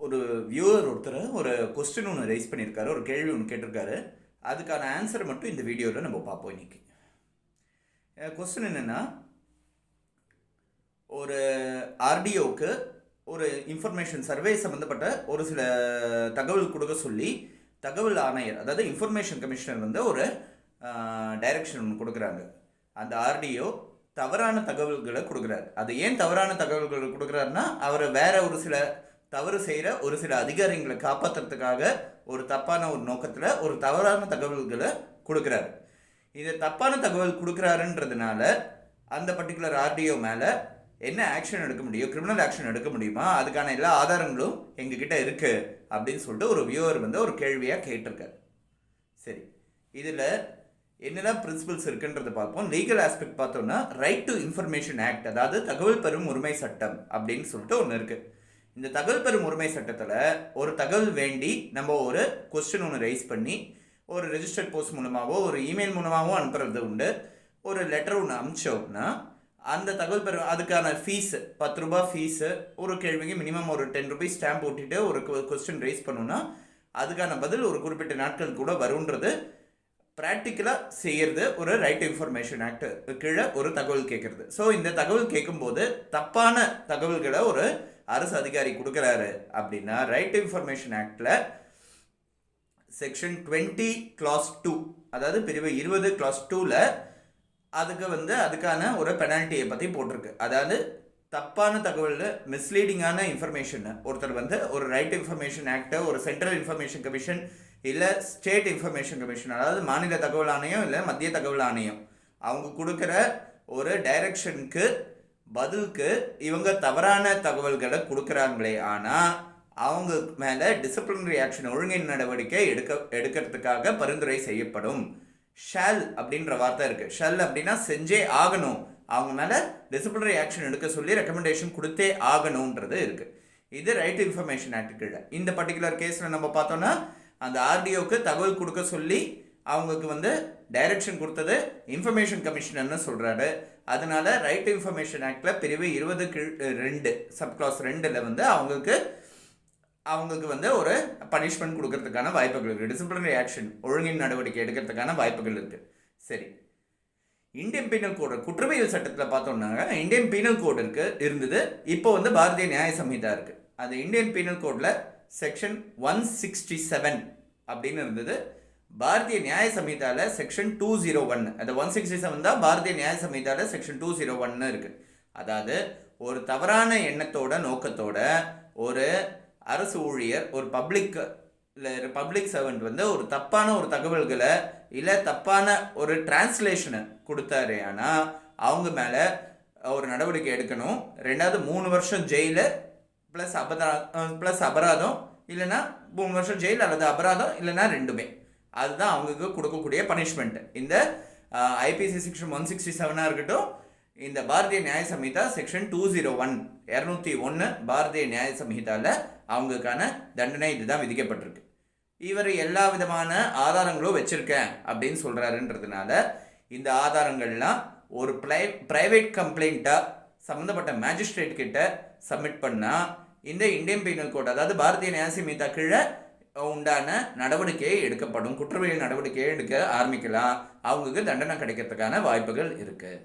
ஒரு வியூவர் ஒருத்தர் ஒரு கொஸ்டின் ஒன்று ரைஸ் பண்ணியிருக்காரு, ஒரு கேள்வி ஒன்று கேட்டிருக்காரு. அதுக்கான ஆன்சரை மட்டும் இந்த வீடியோவில் நம்ம பார்ப்போம் இன்னைக்கு. கொஸ்டின் என்னென்னா, ஒரு ஆர்டிஓக்கு ஒரு இன்ஃபர்மேஷன் சர்வே சம்மந்தப்பட்ட ஒரு சில தகவல் கொடுக்க சொல்லி தகவல் ஆணையர், அதாவது இன்ஃபர்மேஷன் கமிஷனர் வந்து ஒரு டைரக்ஷன் ஒன்று கொடுக்குறாங்க. அந்த ஆர்டிஓ தவறான தகவல்களை கொடுக்குறாரு. அது ஏன் தவறான தகவல்களை கொடுக்குறாருன்னா, அவர் வேற ஒரு சில தவறு செய்கிற ஒரு சில அதிகாரிகளை காப்பாற்றுறதுக்காக ஒரு தப்பான ஒரு நோக்கத்தில் ஒரு தவறான தகவல்களை கொடுக்குறாரு. இது தப்பான தகவல் கொடுக்குறாருன்றதுனால அந்த பர்டிகுலர் ஆர்டிஓ மேலே என்ன ஆக்ஷன் எடுக்க முடியும், கிரிமினல் ஆக்ஷன் எடுக்க முடியுமா, அதுக்கான எல்லா ஆதாரங்களும் எங்ககிட்ட இருக்குது அப்படின்னு சொல்லிட்டு ஒரு வியூவர் வந்து ஒரு கேள்வியாக கேட்டிருக்காரு. சரி, இதில் என்னெல்லாம் பிரின்சிபல்ஸ் இருக்குன்றதை பார்ப்போம். லீகல் ஆஸ்பெக்ட் பார்த்தோம்னா ரைட் டு இன்ஃபர்மேஷன் ஆக்ட், அதாவது தகவல் பெறும் உரிமை சட்டம் அப்படின்னு சொல்லிட்டு ஒன்று இருக்குது. இந்த தகவல் பெறும் உரிமை சட்டத்தில் ஒரு தகவல் வேண்டி நம்ம ஒரு கொஸ்டின் ஒன்று ரைஸ் பண்ணி ஒரு ரெஜிஸ்டர்ட் போஸ்ட் மூலமாகவோ ஒரு இமெயில் மூலமாகவோ அனுப்புறது உண்டு. ஒரு லெட்டர் ஒன்று அனுப்பிச்சோம்னா அந்த தகவல் பெறும் அதுக்கான ஃபீஸு 10 ரூபா ஃபீஸு, ஒரு கேள்விக்கு மினிமம் ஒரு 10 ருபீஸ் ஸ்டாம்ப் போட்டுட்டு ஒரு கொஸ்டின் ரைஸ் பண்ணோன்னா அதுக்கான பதில் ஒரு குறிப்பிட்ட நாட்கள் கூட வருன்றது ப்ராக்டிக்கலாக செய்கிறது ஒரு ரைட் இன்ஃபர்மேஷன் ஆக்ட் கீழே ஒரு தகவல் கேட்குறது. ஸோ இந்த தகவல் கேட்கும்போது தப்பான தகவல்களை ஒரு அரசு அதிகாரி கொடுக்குறாரு அப்படின்னா ரைட் இன்ஃபர்மேஷன் ஆக்டில் செக்ஷன் 20 கிளாஸ் 2, அதாவது பிரிவு 20 கிளாஸ் 2ல் அதுக்கு வந்து அதுக்கான ஒரு பெனால்ட்டியை பற்றி போட்டிருக்கு. அதாவது தப்பான தகவலில் மிஸ்லீடிங்கான இன்ஃபர்மேஷன் ஒருத்தர் வந்து ஒரு ரைட் இன்ஃபர்மேஷன் ஆக்டை ஒரு சென்ட்ரல் இன்ஃபர்மேஷன் கமிஷன் இல்லை ஸ்டேட் இன்ஃபர்மேஷன் கமிஷன், அதாவது மாநில தகவல் ஆணையம் இல்லை மத்திய தகவல் ஆணையம், அவங்க கொடுக்குற ஒரு டைரக்ஷனுக்கு பதிலுக்கு இவங்க தவறான தகவல்களை கொடுக்குறாங்களே, ஆனால் அவங்க மேலே டிசிப்ளினரி ஆக்ஷன் ஒழுங்கின் நடவடிக்கை எடுக்கிறதுக்காக பரிந்துரை செய்யப்படும். ஷால் அப்படின்ற வார்த்தை இருக்குது. ஷால் அப்படின்னா செஞ்சே ஆகணும், அவங்க மேலே டிசிப்ளினரி ஆக்ஷன் எடுக்க சொல்லி ரெக்கமெண்டேஷன் கொடுத்தே ஆகணுன்றது இருக்குது. இது ரைட் இன்ஃபர்மேஷன் ஆக்ட் கீழே. இந்த பர்டிகுலர் கேஸில் நம்ம பார்த்தோன்னா அந்த ஆர்டிஓக்கு தகவல் கொடுக்க சொல்லி அவங்களுக்கு வந்து டைரக்ஷன் கொடுத்தது இன்ஃபர்மேஷன் கமிஷனர்னு சொல்கிறாரு. அதனால ரைட் இன்ஃபர்மேஷன் ஆக்டில் பிரிவு 20(2) சப் கிளாஸ் 2ல் வந்து அவங்களுக்கு வந்து ஒரு பனிஷ்மெண்ட் கொடுக்கறதுக்கான வாய்ப்புகள் இருக்குது. டிசிப்ளினரி ஆக்ஷன் ஒழுங்கின் நடவடிக்கை எடுக்கிறதுக்கான வாய்ப்புகள் இருக்குது. சரி, இந்தியன் பீனல் கோடு குற்றவியல் சட்டத்தில் பார்த்தோம்னாங்க இந்தியன் பீனல் கோடு இருந்தது. இப்போ வந்து பாரதிய நியாய சம்ஹிதா இருக்குது. அந்த இந்தியன் பீனல் கோடில் செக்ஷன் 167 அப்படின்னு இருந்தது. பாரதிய நியாய சம்ஹிதாவில் செக்ஷன் 201, அது 167 தான் பாரதிய நியாய சம்ஹிதாவில் செக்ஷன் 201 இருக்குது. அதாவது ஒரு தவறான எண்ணத்தோட நோக்கத்தோட ஒரு அரசு ஊழியர் ஒரு பப்ளிக் சர்வெண்ட் வந்து ஒரு தப்பான ஒரு தகவல்களை இல்லை தப்பான ஒரு டிரான்ஸ்லேஷனை கொடுத்தாரு, ஆனால் அவங்க மேலே ஒரு நடவடிக்கை எடுக்கணும். 2வது 3 வருஷம் ஜெயிலு ப்ளஸ் அபராதம், இல்லைன்னா 3 வருஷம் ஜெயில் அல்லது அபராதம், இல்லைன்னா ரெண்டுமே. அதுதான் அவங்களுக்கு கொடுக்கக்கூடிய பனிஷ்மெண்ட். இந்த ஐபிசி செக்ஷன் 167 இருக்கட்டும், இந்த பாரதிய நியாய சம்ஹிதா செக்ஷன் 201 201 பாரதிய நியாய சம்ஹிதாவில் அவங்களுக்கான தண்டனை இதுதான் விதிக்கப்பட்டிருக்கு. இவர் எல்லா விதமான ஆதாரங்களும் வச்சுருக்கேன் அப்படின்னு சொல்கிறாருன்றதுனால இந்த ஆதாரங்கள்லாம் ஒரு ப்ரைவேட் கம்ப்ளைண்ட்டாக சம்மந்தப்பட்ட மேஜிஸ்ட்ரேட் கிட்ட சப்மிட் பண்ணால் இந்த இந்தியன் பீனல் கோட், அதாவது பாரதிய நியாய சம்ஹிதா கீழே உண்டான நடவடிக்கையை எடுக்கப்படும். குற்றவியல் நடவடிக்கையை எடுக்க ஆரம்பிக்கலாம். அவங்களுக்கு தண்டனை கிடைக்கிறதுக்கான வாய்ப்புகள் இருக்குது.